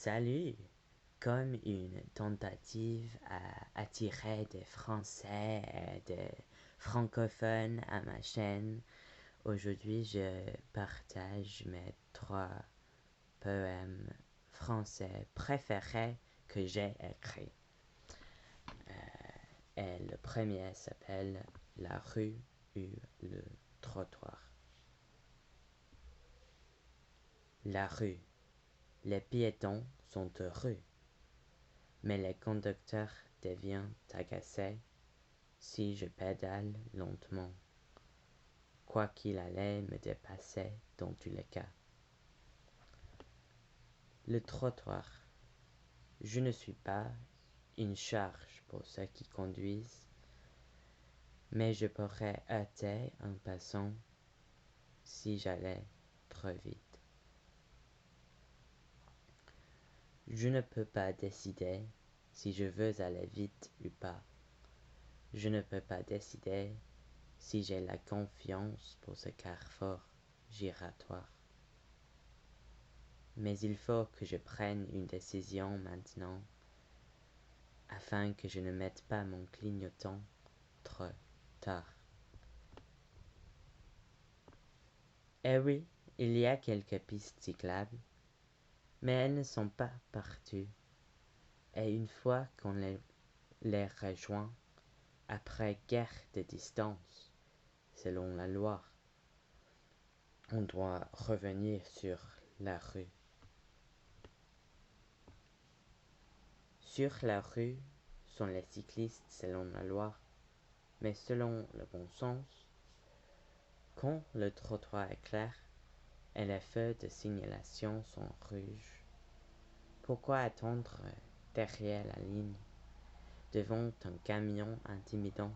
Salut! Comme une tentative à attirer des Français et des francophones à ma chaîne, aujourd'hui je partage mes 3 poèmes français préférés que j'ai écrits. Et le premier s'appelle La rue ou le trottoir. La rue. Les piétons sont heureux, mais les conducteurs deviennent agacés si je pédale lentement, quoi qu'il allait me dépasser dans tous les cas. Le trottoir. Je ne suis pas une charge pour ceux qui conduisent, mais je pourrais hâter un passant si j'allais trop vite. Je ne peux pas décider si je veux aller vite ou pas. Je ne peux pas décider si j'ai la confiance pour ce carrefour giratoire. Mais il faut que je prenne une décision maintenant, afin que je ne mette pas mon clignotant trop tard. Eh oui, il y a quelques pistes cyclables, mais elles ne sont pas partout. Et une fois qu'on les rejoint, après guerre de distance, selon la loi, on doit revenir sur la rue. Sur la rue sont les cyclistes selon la loi, mais selon le bon sens, quand le trottoir est clair et les feux de signalisation sont rouges, pourquoi attendre derrière la ligne, devant un camion intimidant?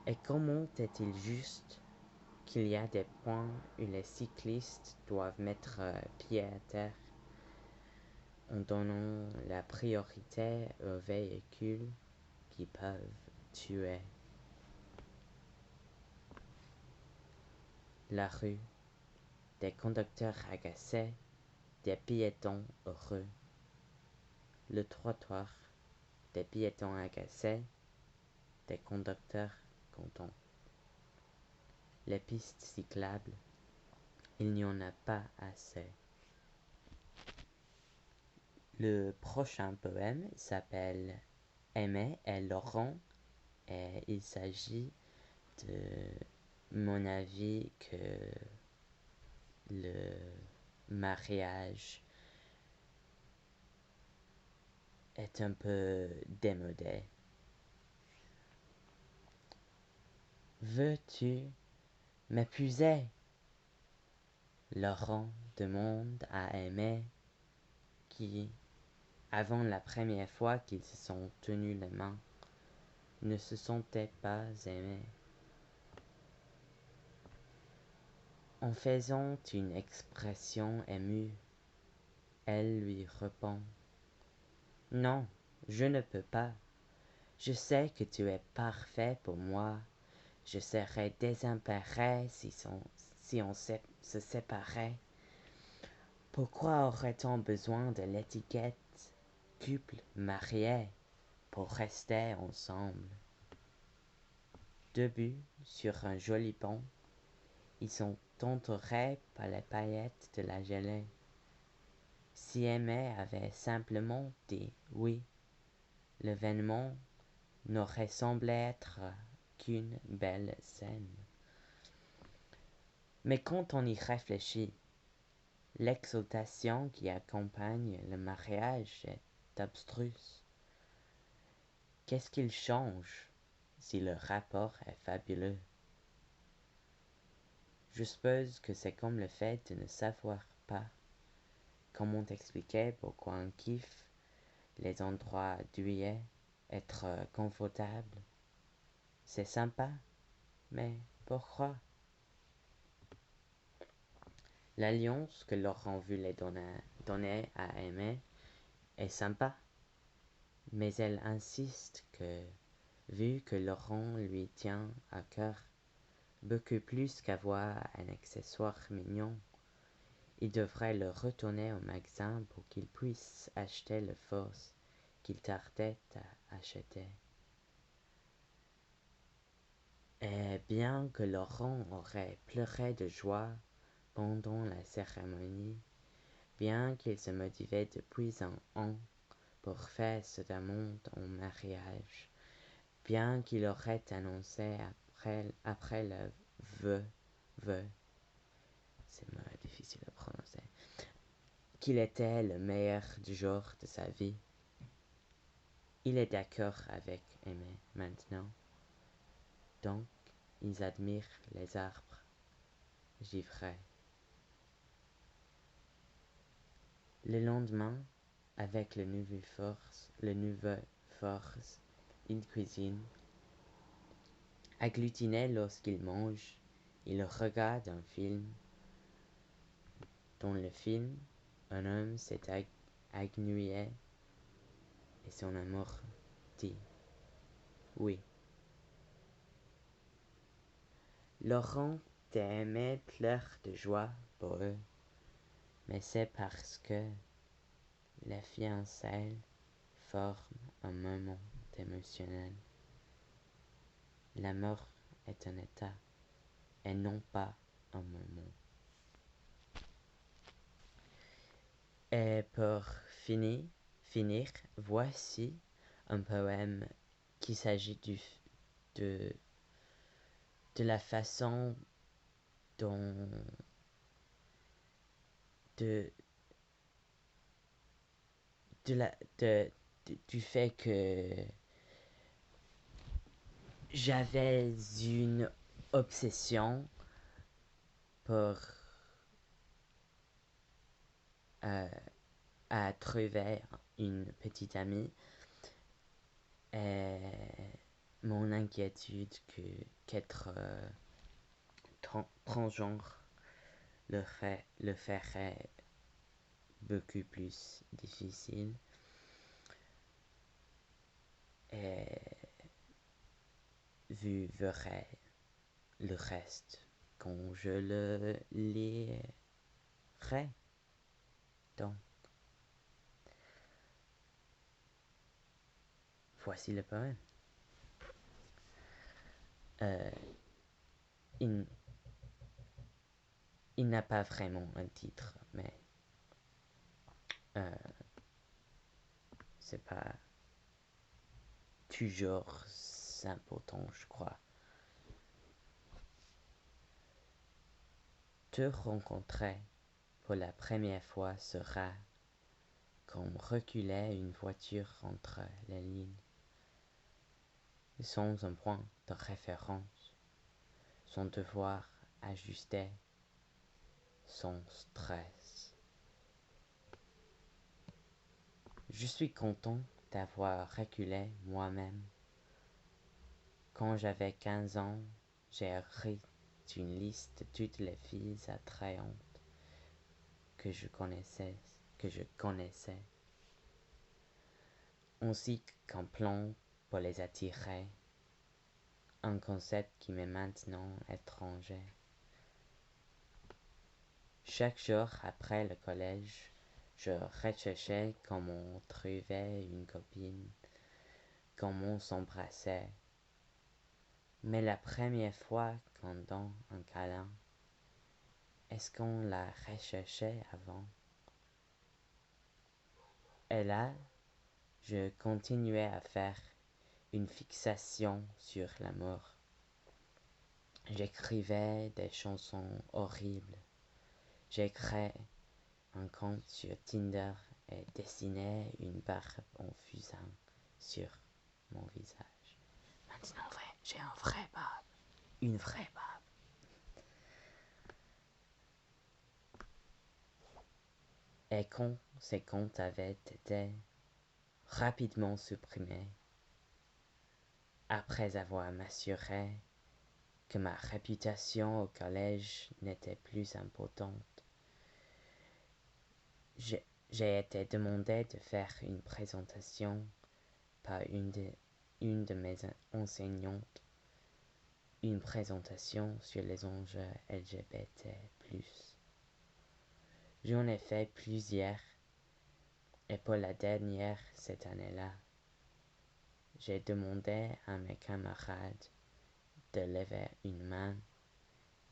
Et comment est-il juste qu'il y a des points où les cyclistes doivent mettre pied à terre en donnant la priorité aux véhicules qui peuvent tuer? La rue, des conducteurs agacés, des piétons heureux. Le trottoir, des piétons agacés, des conducteurs contents. Les pistes cyclables, il n'y en a pas assez. Le prochain poème s'appelle Aimé et Laurent et il s'agit de mon avis que le mariage est un peu démodé. Veux-tu m'épuiser? Laurent demande à Aimé qui, avant la première fois qu'ils se sont tenus les mains, ne se sentait pas aimés. En faisant une expression émue, elle lui répond: Non, je ne peux pas. Je sais que tu es parfait pour moi. Je serais désespéré si on se séparait. Pourquoi aurait-on besoin de l'étiquette couple marié pour rester ensemble? Debout sur un joli pont, ils sont entourés par les paillettes de la gelée. Si Aimé avait simplement dit oui, l'événement n'aurait semblé être qu'une belle scène. Mais quand on y réfléchit, l'exaltation qui accompagne le mariage est abstruse. Qu'est-ce qu'il change si le rapport est fabuleux? Je suppose que c'est comme le fait de ne savoir pas comment expliquer pourquoi on kiffe les endroits douillets, être confortable. C'est sympa, mais pourquoi? L'alliance que Laurent voulait donner à Aimé est sympa, mais elle insiste que, vu que Laurent lui tient à cœur, beaucoup plus qu'avoir un accessoire mignon, Il devrait le retourner au magasin pour qu'il puisse acheter le force qu'il tardait à acheter. Et bien que Laurent aurait pleuré de joie pendant la cérémonie, bien qu'il se motivait depuis un an pour faire ce demande en mariage, bien qu'il aurait annoncé après le vœu, c'est difficile à prononcer, qu'il était le meilleur du jour de sa vie. Il est d'accord avec Aimée maintenant. Donc, ils admirent les arbres givrés. Le lendemain, avec le nouveau force, il cuisine. Agglutiné lorsqu'il mange, il regarde un film. Dans le film, un homme s'est agenouillé et son amour dit oui. Laurent et Aimée pleurent de joie pour eux, mais c'est parce que les fiançailles forment un moment émotionnel. L'amour est un état et non pas un moment. Et pour finir, voici un poème qui s'agit de la façon dont du fait que j'avais une obsession pour à trouver une petite amie et mon inquiétude qu'être transgenre le ferait beaucoup plus difficile. Et vous verrez le reste quand je le lirai. Donc, voici le poème. Il n'a pas vraiment un titre, mais c'est pas toujours important, je crois. Te rencontrer pour la première fois sera comme reculer une voiture entre les lignes, sans un point de référence, sans devoir ajuster, sans stress. Je suis content d'avoir reculé moi-même. Quand j'avais 15 ans, j'ai écrit une liste de toutes les filles attrayantes que je connaissais, ainsi qu'un plan pour les attirer, un concept qui m'est maintenant étranger. Chaque jour après le collège, je recherchais comment trouver une copine, comment s'embrasser. Mais la première fois qu'on donne un câlin, est-ce qu'on l'a recherché avant? Et là, je continuais à faire une fixation sur l'amour. J'écrivais des chansons horribles. J'écrivais un compte sur Tinder et dessinais une barbe en fusain sur mon visage. Maintenant, j'ai un vrai barbe. Une vraie barbe. Et quand ces comptes avaient été rapidement supprimés, après avoir m'assuré que ma réputation au collège n'était plus importante, j'ai été demandé de faire une présentation par une de mes enseignantes, une présentation sur les enjeux LGBT+. J'en ai fait plusieurs, et pour la dernière cette année-là, j'ai demandé à mes camarades de lever une main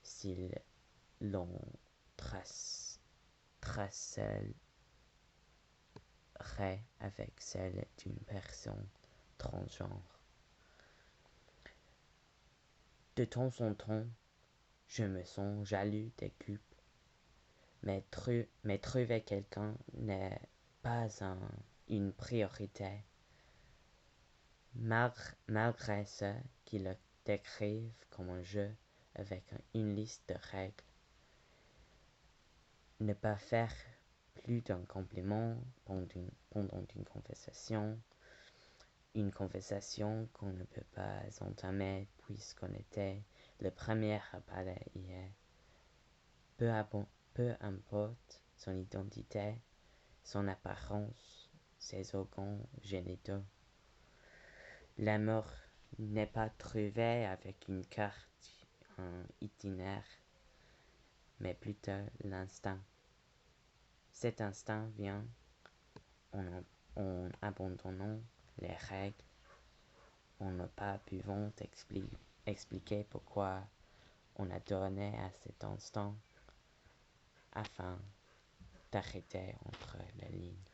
s'ils l'ont tracerait avec celle d'une personne transgenre. De temps en temps, je me sens jaloux des couples, mais trouver quelqu'un n'est pas une priorité. Malgré ceux qui le décrivent comme un jeu avec une liste de règles, ne pas faire plus d'un compliment pendant une conversation qu'on ne peut pas entamer puisqu'on était le premier à parler hier. Peu importe son identité, son apparence, ses organes génitaux. L'amour n'est pas trouvé avec une carte, un itinéraire, mais plutôt l'instinct. Cet instinct vient en abandonnant les règles, en ne pas pouvant expliquer pourquoi on a donné à cet instant afin d'arrêter entre les lignes.